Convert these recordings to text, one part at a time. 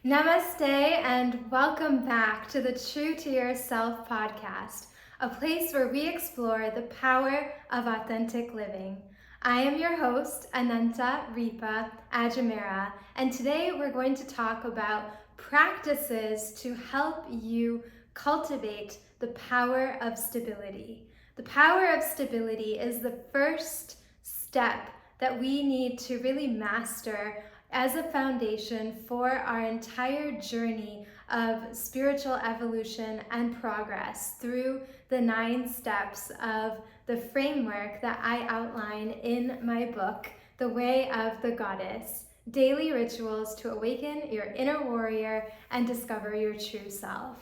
Namaste and welcome back to the True to Yourself podcast, a place where we explore the power of authentic living. I am your host, Ananta Ripa Ajmera, and today we're going to talk about practices to help you cultivate the power of stability. The power of stability is the first step that we need to really master as a foundation for our entire journey of spiritual evolution and progress through the 9 steps of the framework that I outline in my book, The Way of the Goddess: Daily Rituals to Awaken Your Inner Warrior and Discover Your True Self.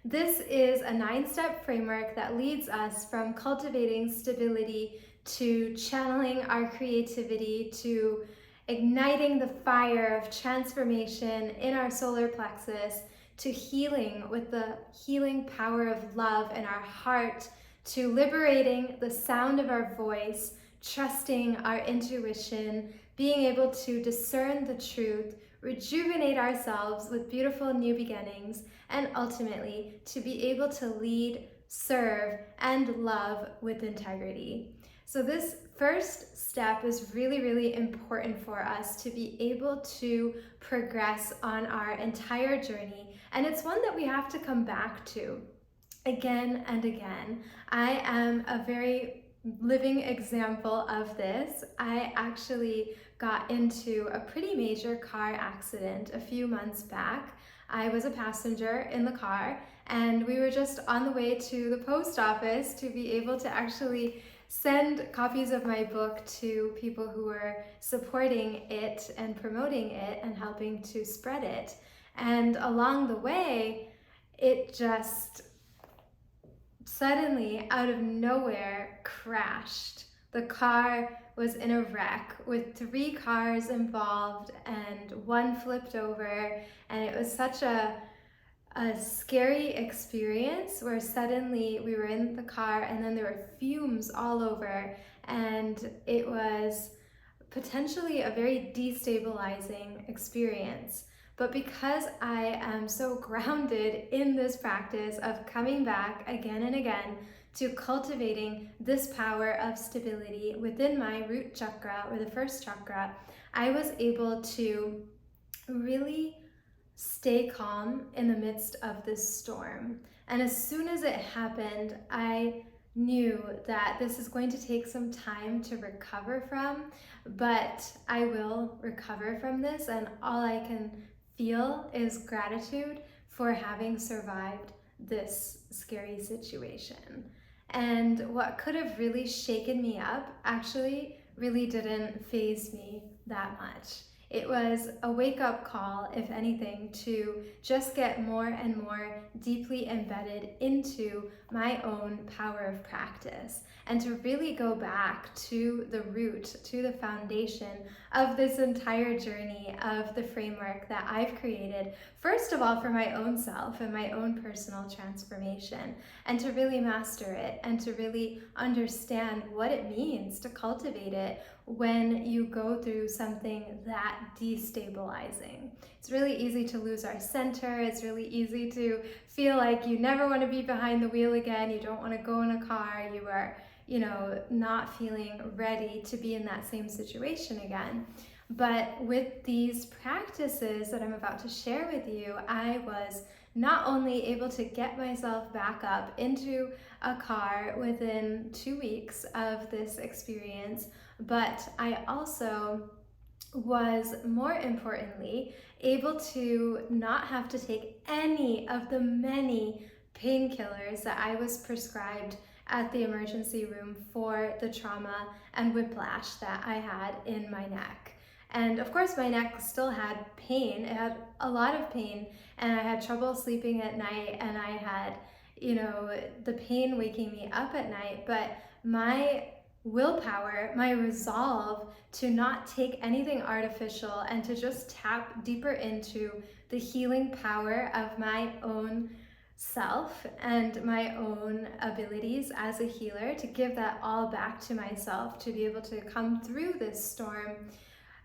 This is a 9-step framework that leads us from cultivating stability to channeling our creativity, to igniting the fire of transformation in our solar plexus, to healing with the healing power of love in our heart, to liberating the sound of our voice, trusting our intuition, being able to discern the truth, rejuvenate ourselves with beautiful new beginnings, and ultimately to be able to lead, serve, and love with integrity. So this first step is really, really important for us to be able to progress on our entire journey. And it's one that we have to come back to again and again. I am a very living example of this. I actually got into a pretty major car accident a few months back. I was a passenger in the car and we were just on the way to the post office to be able to actually send copies of my book to people who were supporting it and promoting it and helping to spread it. And along the way, it just suddenly, out of nowhere, crashed. The car was in a wreck with 3 cars involved and one flipped over, and it was such a scary experience where suddenly we were in the car and then there were fumes all over, and it was potentially a very destabilizing experience. But because I am so grounded in this practice of coming back again and again to cultivating this power of stability within my root chakra, or the first chakra, I was able to really stay calm in the midst of this storm. And as soon as it happened, I knew that this is going to take some time to recover from, but I will recover from this, and all I can feel is gratitude for having survived this scary situation. And what could have really shaken me up actually really didn't faze me that much. It was a wake-up call, if anything, to just get more and more deeply embedded into my own power of practice, and to really go back to the root, to the foundation of this entire journey of the framework that I've created, first of all for my own self and my own personal transformation, and to really master it and to really understand what it means to cultivate it when you go through something that destabilizing. It's really easy to lose our center. It's really easy to feel like you never want to be behind the wheel again. You don't want to go in a car. You are, not feeling ready to be in that same situation again. But with these practices that I'm about to share with you, I was not only able to get myself back up into a car within 2 weeks of this experience, but I also was, more importantly, able to not have to take any of the many painkillers that I was prescribed at the emergency room for the trauma and whiplash that I had in my neck. And of course, my neck still had pain. It had a lot of pain, and I had trouble sleeping at night, and I had, the pain waking me up at night. But my willpower, my resolve to not take anything artificial and to just tap deeper into the healing power of my own self and my own abilities as a healer, to give that all back to myself, to be able to come through this storm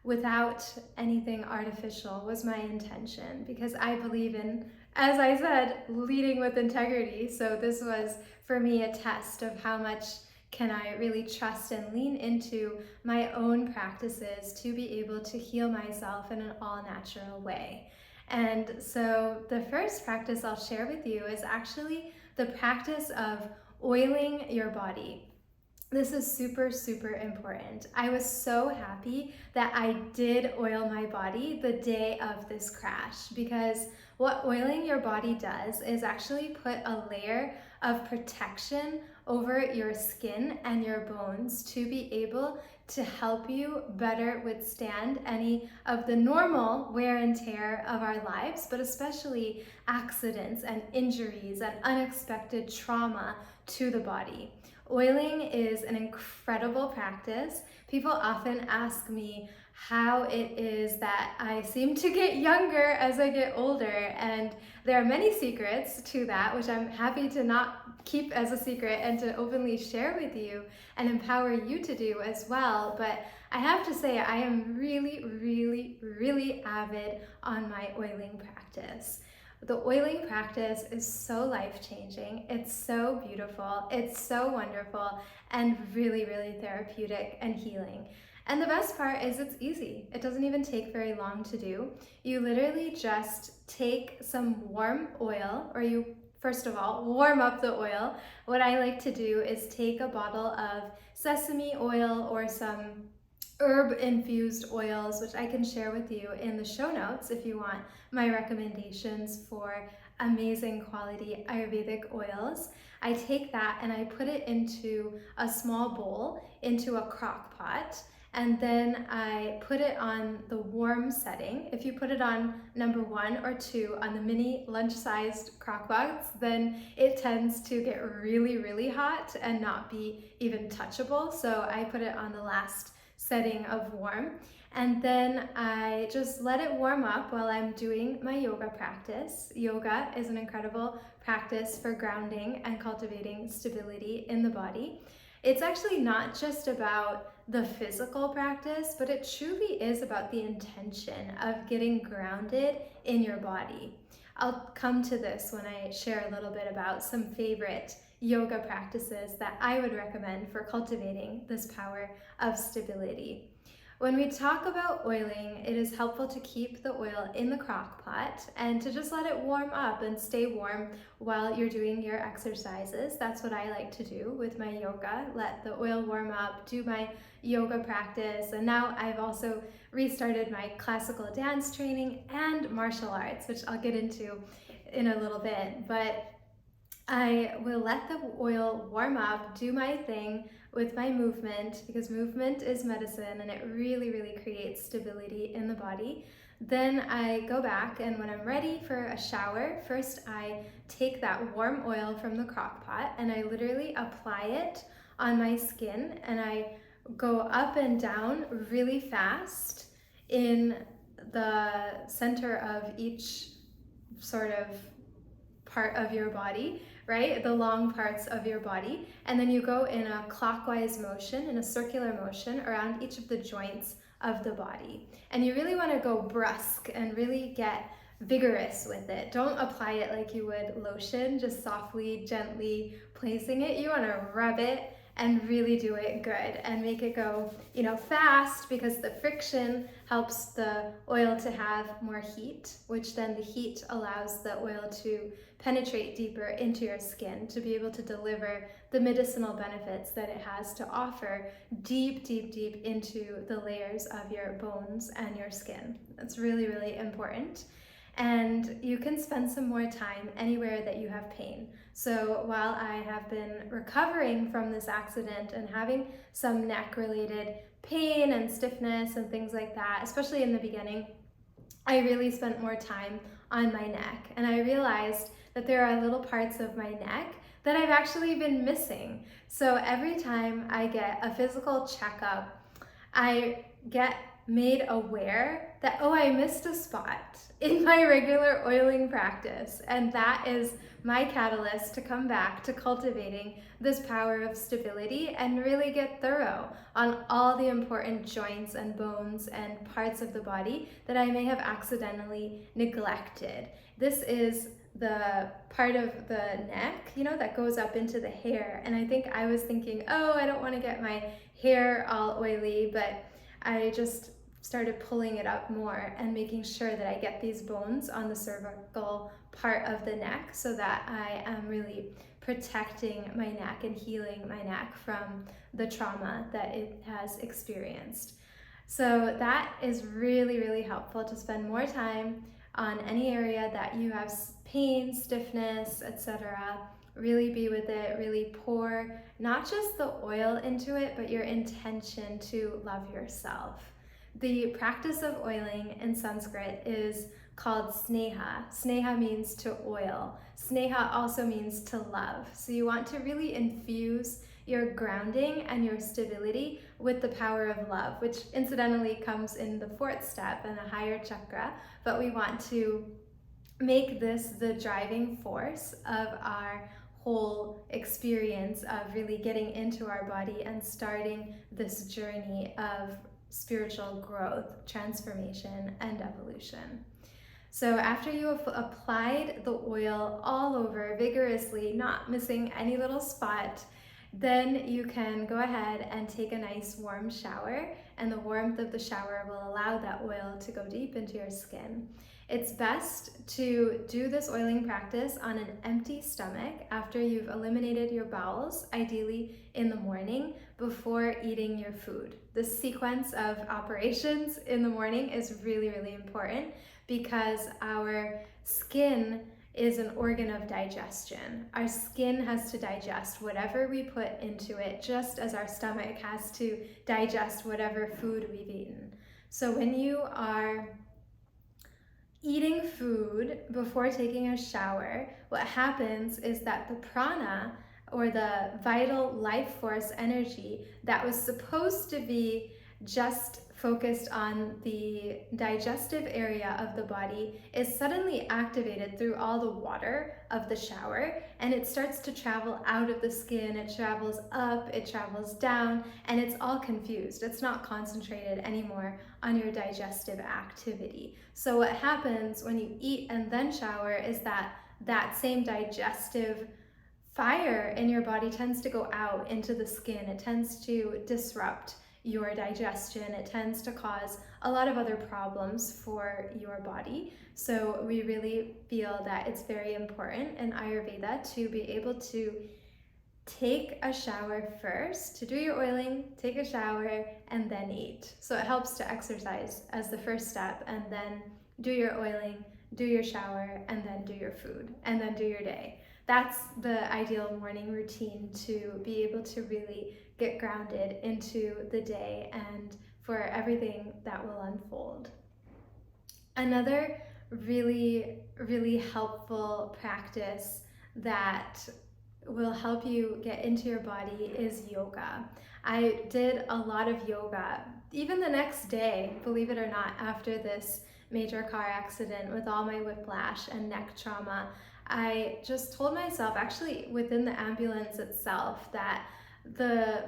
without anything artificial was my intention, because I believe in, as I said, leading with integrity. So this was for me a test of how much can I really trust and lean into my own practices to be able to heal myself in an all natural way. And so the first practice I'll share with you is actually the practice of oiling your body. This is super, super important. I was so happy that I did oil my body the day of this crash, because what oiling your body does is actually put a layer of protection over your skin and your bones to be able to help you better withstand any of the normal wear and tear of our lives, but especially accidents and injuries and unexpected trauma to the body. Oiling is an incredible practice. People often ask me how it is that I seem to get younger as I get older, and there are many secrets to that, which I'm happy to not keep as a secret and to openly share with you and empower you to do as well. But I have to say, I am really, really, really avid on my oiling practice. The oiling practice is so life-changing, it's so beautiful, it's so wonderful, and really, really therapeutic and healing. And the best part is it's easy. It doesn't even take very long to do. You literally just take some warm oil, or you first of all warm up the oil. What I like to do is take a bottle of sesame oil or some herb-infused oils, which I can share with you in the show notes if you want my recommendations for amazing quality Ayurvedic oils. I take that and I put it into a small bowl, into a crock pot, and then I put it on the warm setting. If you put it on number 1 or 2 on the mini lunch-sized crock pots, then it tends to get really, really hot and not be even touchable. So I put it on the last setting of warm, and then I just let it warm up while I'm doing my yoga practice. Yoga is an incredible practice for grounding and cultivating stability in the body. It's actually not just about the physical practice, but it truly is about the intention of getting grounded in your body. I'll come to this when I share a little bit about some favorite yoga practices that I would recommend for cultivating this power of stability. When we talk about oiling, it is helpful to keep the oil in the crock pot and to just let it warm up and stay warm while you're doing your exercises. That's what I like to do with my yoga. Let the oil warm up, do my yoga practice, and now I've also restarted my classical dance training and martial arts, which I'll get into in a little bit. But I will let the oil warm up, do my thing with my movement, because movement is medicine and it really, really creates stability in the body. Then I go back, and when I'm ready for a shower, first I take that warm oil from the crock pot and I literally apply it on my skin, and I go up and down really fast in the center of each sort of part of your body, right? The long parts of your body. And then you go in a clockwise motion, in a circular motion around each of the joints of the body. And you really want to go brusque and really get vigorous with it. Don't apply it like you would lotion, just softly, gently placing it. You want to rub it and really do it good and make it go, fast, because the friction helps the oil to have more heat, which then the heat allows the oil to penetrate deeper into your skin to be able to deliver the medicinal benefits that it has to offer deep, deep, deep into the layers of your bones and your skin. That's really, really important. And you can spend some more time anywhere that you have pain. So while I have been recovering from this accident and having some neck-related pain and stiffness and things like that, especially in the beginning, I really spent more time on my neck. And I realized that there are little parts of my neck that I've actually been missing. So every time I get a physical checkup, I get made aware that, oh, I missed a spot in my regular oiling practice. And that is my catalyst to come back to cultivating this power of stability and really get thorough on all the important joints and bones and parts of the body that I may have accidentally neglected. This is the part of the neck, that goes up into the hair. And I think I was thinking, oh, I don't want to get my hair all oily, but I just started pulling it up more and making sure that I get these bones on the cervical part of the neck so that I am really protecting my neck and healing my neck from the trauma that it has experienced. So that is really, really helpful to spend more time on any area that you have pain, stiffness, etc. Really be with it, really pour not just the oil into it, but your intention to love yourself. The practice of oiling in Sanskrit is called sneha. Sneha means to oil. Sneha also means to love. So you want to really infuse your grounding and your stability with the power of love, which incidentally comes in the fourth step and a higher chakra, but we want to make this the driving force of our whole experience of really getting into our body and starting this journey of spiritual growth, transformation, and evolution. So after you have applied the oil all over vigorously, not missing any little spot, then you can go ahead and take a nice warm shower, and the warmth of the shower will allow that oil to go deep into your skin. It's best to do this oiling practice on an empty stomach after you've eliminated your bowels, ideally in the morning before eating your food. This sequence of operations in the morning is really, really important because our skin is an organ of digestion. Our skin has to digest whatever we put into it, just as our stomach has to digest whatever food we've eaten. So when you are eating food before taking a shower, what happens is that the prana, or the vital life force energy that was supposed to be just focused on the digestive area of the body, is suddenly activated through all the water of the shower, and it starts to travel out of the skin. It travels up, it travels down, and it's all confused. It's not concentrated anymore on your digestive activity. So what happens when you eat and then shower is that that same digestive fire in your body tends to go out into the skin. It tends to disrupt your digestion. It tends to cause a lot of other problems for your body. So we really feel that it's very important in Ayurveda to be able to take a shower first, to do your oiling, take a shower, and then eat. So it helps to exercise as the first step, and then do your oiling, do your shower, and then do your food, and then do your day. That's the ideal morning routine to be able to really get grounded into the day and for everything that will unfold. Another really, really helpful practice that will help you get into your body is yoga. I did a lot of yoga, even the next day, believe it or not, after this major car accident with all my whiplash and neck trauma. I just told myself, actually within the ambulance itself, that the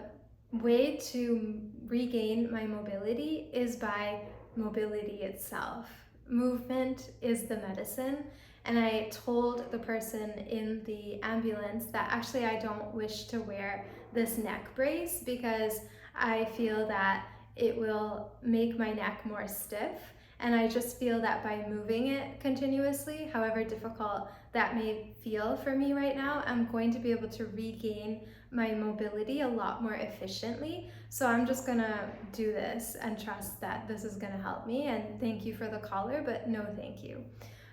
way to regain my mobility is by mobility itself. Movement is the medicine. And I told the person in the ambulance that actually I don't wish to wear this neck brace because I feel that it will make my neck more stiff. And I just feel that by moving it continuously, however difficult that may feel for me right now, I'm going to be able to regain my mobility a lot more efficiently. So I'm just gonna do this and trust that this is gonna help me. And thank you for the caller, but no thank you.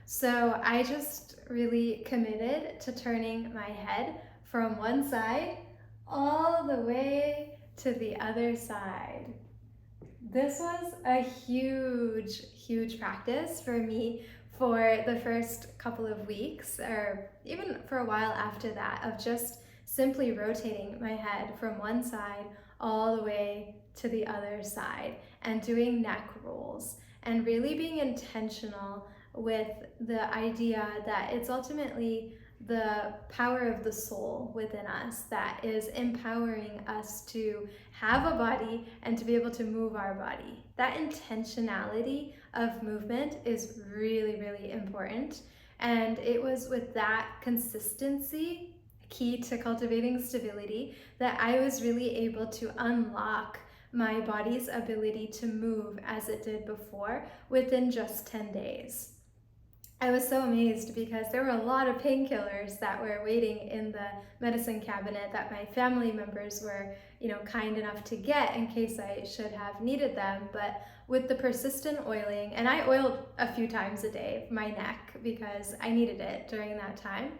So I just really committed to turning my head from one side all the way to the other side. This was a huge, huge practice for me for the first couple of weeks, or even for a while after that, of just simply rotating my head from one side all the way to the other side and doing neck rolls and really being intentional with the idea that it's ultimately the power of the soul within us that is empowering us to have a body and to be able to move our body. That intentionality of movement is really, really important. And it was with that consistency, key to cultivating stability, that I was really able to unlock my body's ability to move as it did before within just 10 days. I was so amazed because there were a lot of painkillers that were waiting in the medicine cabinet that my family members were, kind enough to get in case I should have needed them. But with the persistent oiling, and I oiled a few times a day my neck because I needed it during that time.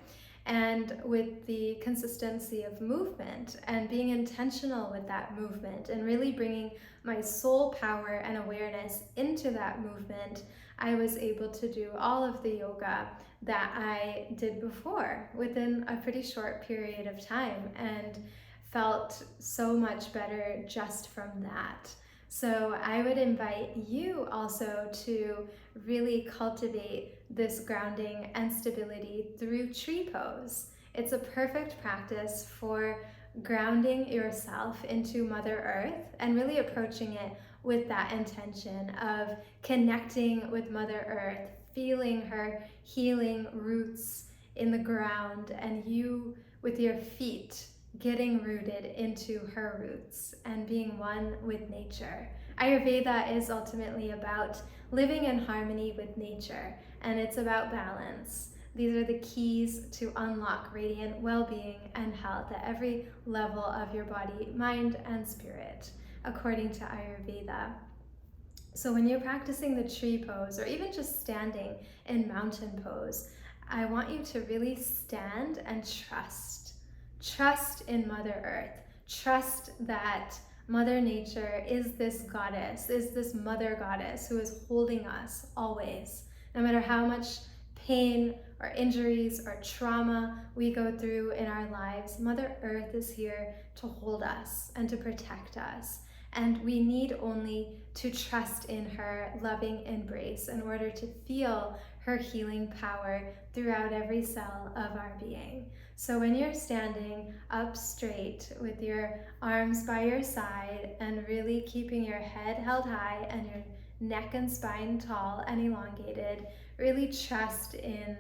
And with the consistency of movement and being intentional with that movement and really bringing my soul power and awareness into that movement, I was able to do all of the yoga that I did before within a pretty short period of time and felt so much better just from that. So I would invite you also to really cultivate this grounding and stability through tree pose. It's a perfect practice for grounding yourself into Mother Earth and really approaching it with that intention of connecting with Mother Earth, feeling her healing roots in the ground, and you with your feet getting rooted into her roots and being one with nature. Ayurveda is ultimately about living in harmony with nature, and it's about balance. These are the keys to unlock radiant well-being and health at every level of your body, mind, and spirit, according to Ayurveda. So when you're practicing the tree pose, or even just standing in mountain pose, I want you to really stand and trust. Trust in Mother Earth. Trust that Mother Nature is this goddess, is this mother goddess who is holding us always. No matter how much pain or injuries or trauma we go through in our lives, Mother Earth is here to hold us and to protect us. And we need only to trust in her loving embrace in order to feel her healing power throughout every cell of our being. So when you're standing up straight with your arms by your side and really keeping your head held high and your neck and spine tall and elongated, really trust in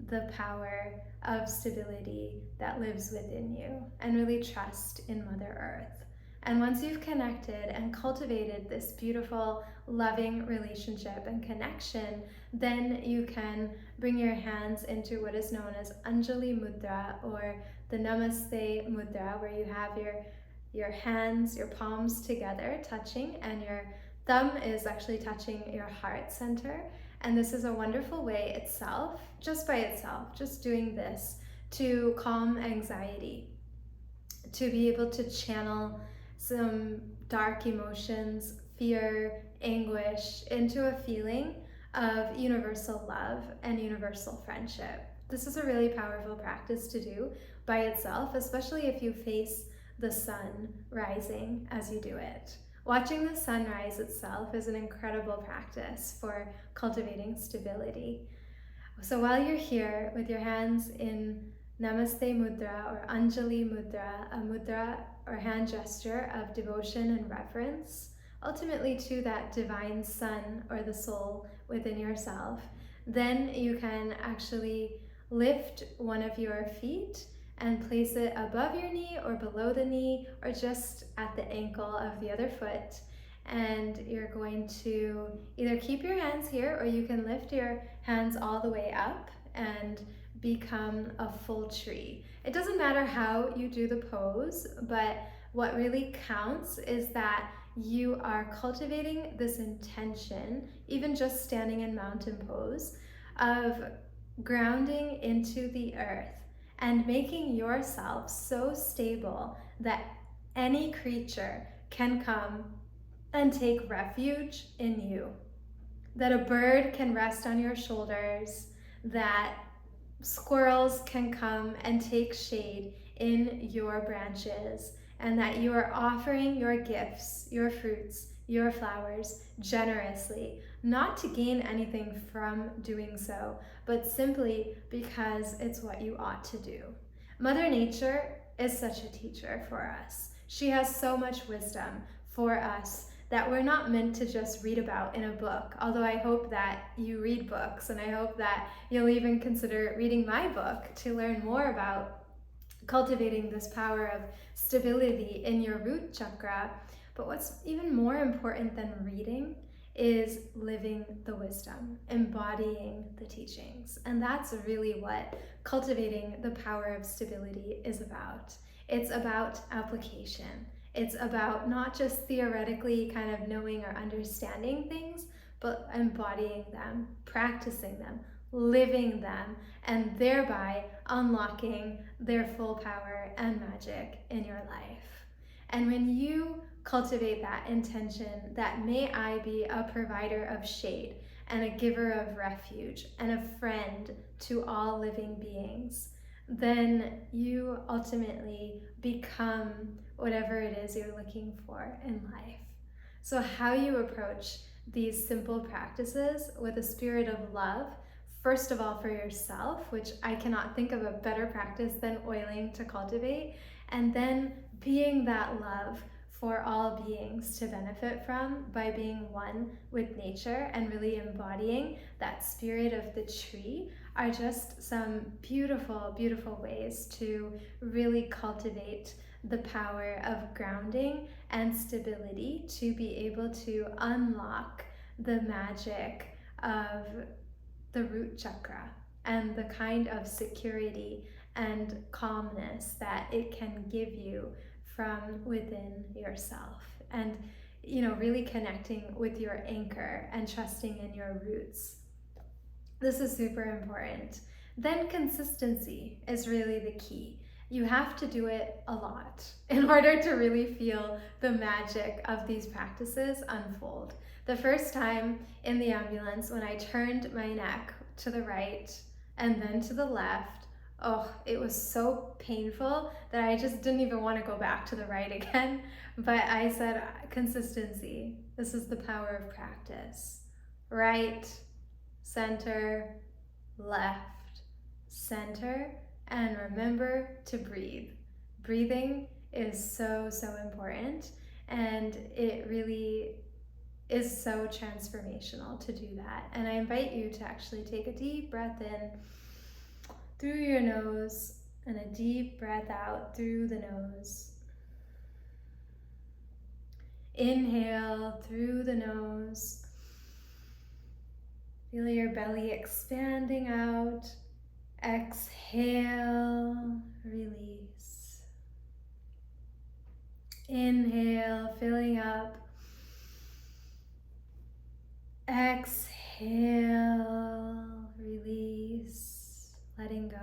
the power of stability that lives within you and really trust in Mother Earth. And once you've connected and cultivated this beautiful, loving relationship and connection, then you can bring your hands into what is known as Anjali Mudra, or the Namaste Mudra, where you have your hands, your palms together touching, and your thumb is actually touching your heart center. And this is a wonderful way itself, just by itself, just doing this, to calm anxiety, to be able to channel some dark emotions, fear, anguish, into a feeling of universal love and universal friendship. This is a really powerful practice to do by itself, especially if you face the sun rising as you do it. Watching the sunrise itself is an incredible practice for cultivating stability. So while you're here with your hands in Namaste Mudra or Anjali Mudra, a mudra or hand gesture of devotion and reverence, ultimately to that divine sun or the soul within yourself, then you can actually lift one of your feet and place it above your knee or below the knee or just at the ankle of the other foot. And you're going to either keep your hands here, or you can lift your hands all the way up and become a full tree. It doesn't matter how you do the pose, but what really counts is that you are cultivating this intention, even just standing in mountain pose, of grounding into the earth and making yourself so stable that any creature can come and take refuge in you. That a bird can rest on your shoulders, that squirrels can come and take shade in your branches, and that you are offering your gifts, your fruits, your flowers generously not to gain anything from doing so, but simply because it's what you ought to do. Mother Nature is such a teacher for us. She has so much wisdom for us that we're not meant to just read about in a book, although I hope that you read books, and I hope that you'll even consider reading my book to learn more about cultivating this power of stability in your root chakra. But what's even more important than reading is living the wisdom, embodying the teachings. And that's really what cultivating the power of stability is about. It's about application. It's about not just theoretically kind of knowing or understanding things, but embodying them, practicing them, living them, and thereby unlocking their full power and magic in your life. And when you cultivate that intention that may I be a provider of shade and a giver of refuge and a friend to all living beings, then you ultimately become whatever it is you're looking for in life. So how you approach these simple practices with a spirit of love, first of all for yourself, which I cannot think of a better practice than oiling to cultivate, and then being that love for all beings to benefit from by being one with nature and really embodying that spirit of the tree are just some beautiful, beautiful ways to really cultivate the power of grounding and stability to be able to unlock the magic of the root chakra and the kind of security and calmness that it can give you from within yourself. And really connecting with your anchor and trusting in your roots. This is super important. Then consistency is really the key. You have to do it a lot in order to really feel the magic of these practices unfold. The first time in the ambulance when I turned my neck to the right and then to the left, it was so painful that I just didn't even want to go back to the right again. But I said, consistency. This is the power of practice. Right, center, left, center, and remember to breathe. Breathing is so, so important, and it really is so transformational to do that. And I invite you to actually take a deep breath in through your nose and a deep breath out through the nose. Inhale through the nose. Feel your belly expanding out. Exhale, release. Inhale, filling up. Exhale, release, letting go.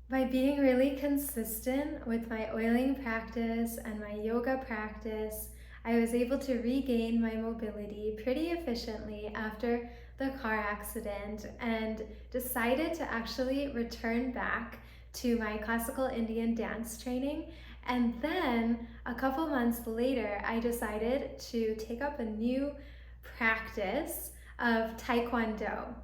By being really consistent with my oiling practice and my yoga practice, I was able to regain my mobility pretty efficiently after the car accident and decided to actually return back to my classical Indian dance training. And then a couple months later, I decided to take up a new practice of Taekwondo.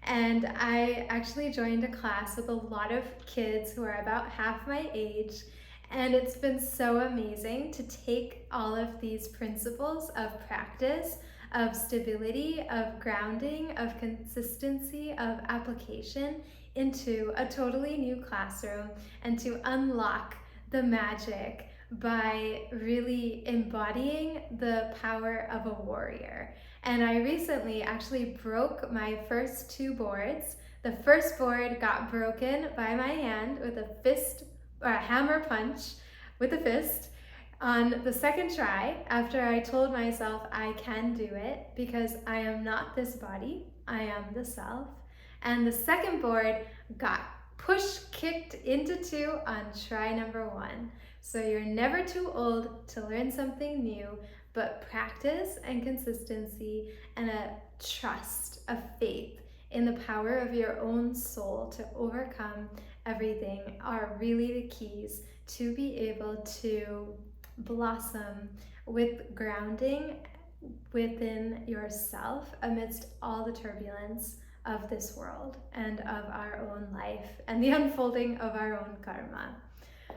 And I actually joined a class with a lot of kids who are about half my age. And it's been so amazing to take all of these principles of practice, of stability, of grounding, of consistency, of application into a totally new classroom and to unlock the magic by really embodying the power of a warrior. And I recently actually broke my first two boards. The first board got broken by my hand with a fist or a hammer punch with a fist on the second try after I told myself I can do it because I am not this body, I am the self. And the second board got kicked into two on try number one. So you're never too old to learn something new, but practice and consistency and a trust, a faith in the power of your own soul to overcome everything are really the keys to be able to blossom with grounding within yourself amidst all the turbulence of this world and of our own life and the unfolding of our own karma.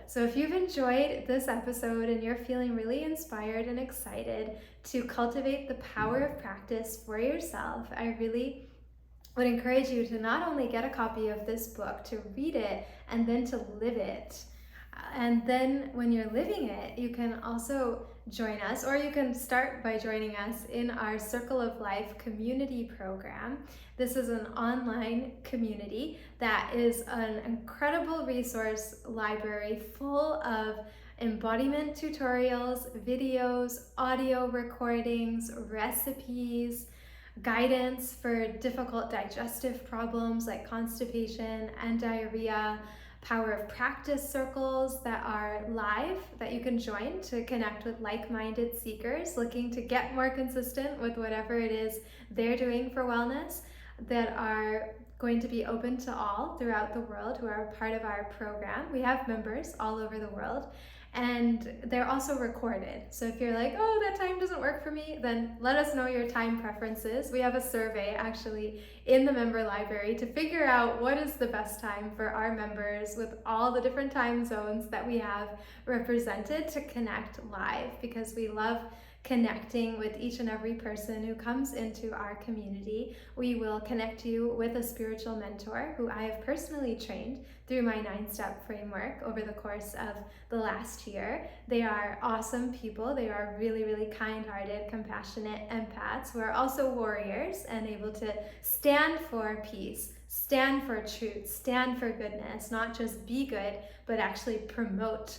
So if you've enjoyed this episode and you're feeling really inspired and excited to cultivate the power of practice for yourself, I really would encourage you to not only get a copy of this book, to read it, and then to live it. And then when you're living it, you can also join us, or you can start by joining us in our Circle of Life community program. This is an online community that is an incredible resource library full of embodiment tutorials, videos, audio recordings, recipes, guidance for difficult digestive problems like constipation and diarrhea, power of practice circles that are live that you can join to connect with like-minded seekers looking to get more consistent with whatever it is they're doing for wellness, that are going to be open to all throughout the world who are part of our program. We have members all over the world, and they're also recorded. So if you're like, oh, that time doesn't work for me, then let us know your time preferences. We have a survey actually in the member library to figure out what is the best time for our members with all the different time zones that we have represented to connect live, because we love connecting with each and every person who comes into our community. We will connect you with a spiritual mentor who I have personally trained through my 9-step framework over the course of the last year. They are awesome people. They are really, really kind-hearted, compassionate empaths who are also warriors and able to stand for peace, stand for truth, stand for goodness, not just be good, but actually promote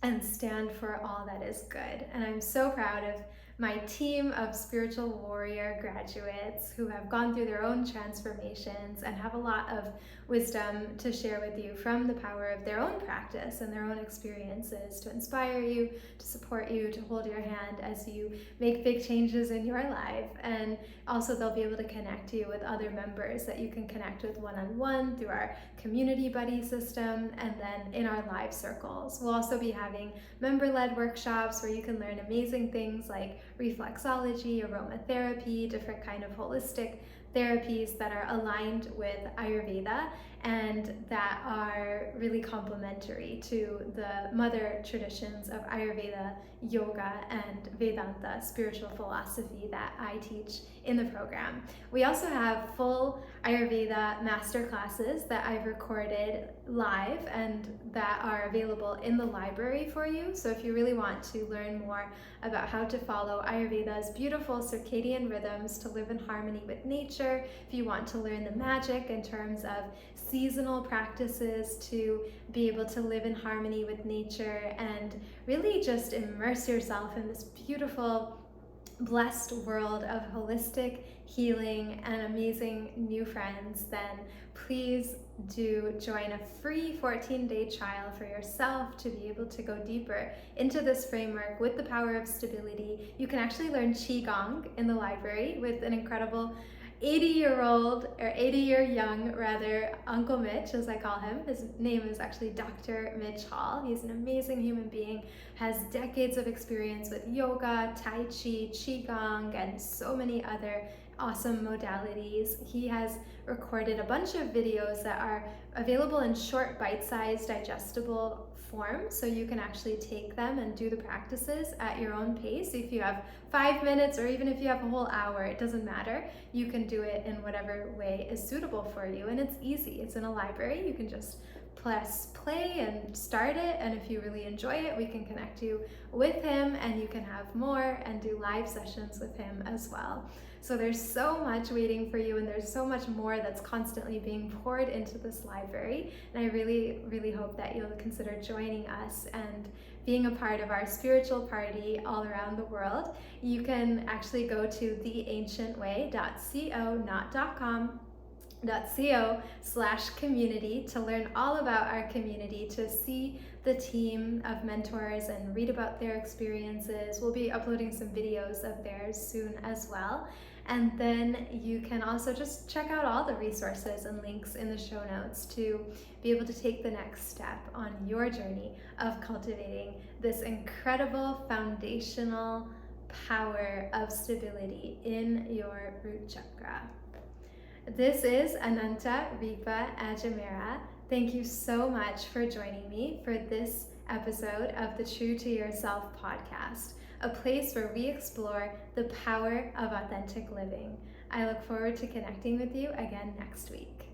and stand for all that is good. And I'm so proud of my team of spiritual warrior graduates who have gone through their own transformations and have a lot of wisdom to share with you from the power of their own practice and their own experiences to inspire you, to support you, to hold your hand as you make big changes in your life. And also they'll be able to connect you with other members that you can connect with one-on-one through our community buddy system, and then in our live circles. We'll also be having member-led workshops where you can learn amazing things like reflexology, aromatherapy, different kind of holistic therapies that are aligned with Ayurveda and that are really complementary to the mother traditions of Ayurveda, yoga, and Vedanta, spiritual philosophy that I teach in the program. We also have full Ayurveda master classes that I've recorded live and that are available in the library for you. So if you really want to learn more about how to follow Ayurveda's beautiful circadian rhythms to live in harmony with nature, if you want to learn the magic in terms of seasonal practices to be able to live in harmony with nature and really just immerse yourself in this beautiful, blessed world of holistic healing and amazing new friends, then please do join a free 14-day trial for yourself to be able to go deeper into this framework with the power of stability. You can actually learn Qigong in the library with an incredible 80-year-old, or 80-year-young rather, Uncle Mitch, as I call him. His name is actually Dr. Mitch Hall. He's an amazing human being, has decades of experience with yoga, Tai Chi, Qigong, and so many other awesome modalities. He has recorded a bunch of videos that are available in short, bite-sized, digestible form, so you can actually take them and do the practices at your own pace. If you have 5 minutes or even if you have a whole hour, it doesn't matter. You can do it in whatever way is suitable for you, and it's easy. It's in a library. You can just press play and start it, and if you really enjoy it, we can connect you with him and you can have more and do live sessions with him as well. So there's so much waiting for you, and there's so much more that's constantly being poured into this library, and I really, really hope that you'll consider joining us and being a part of our spiritual party all around the world. You can actually go to theancientway.co, not .com, .co/community to learn all about our community, to see the team of mentors and read about their experiences. We'll be uploading some videos of theirs soon as well. And then you can also just check out all the resources and links in the show notes to be able to take the next step on your journey of cultivating this incredible foundational power of stability in your root chakra. This is Ananta Ripa Ajmera. Thank you so much for joining me for this episode of the True to Yourself podcast, a place where we explore the power of authentic living. I look forward to connecting with you again next week.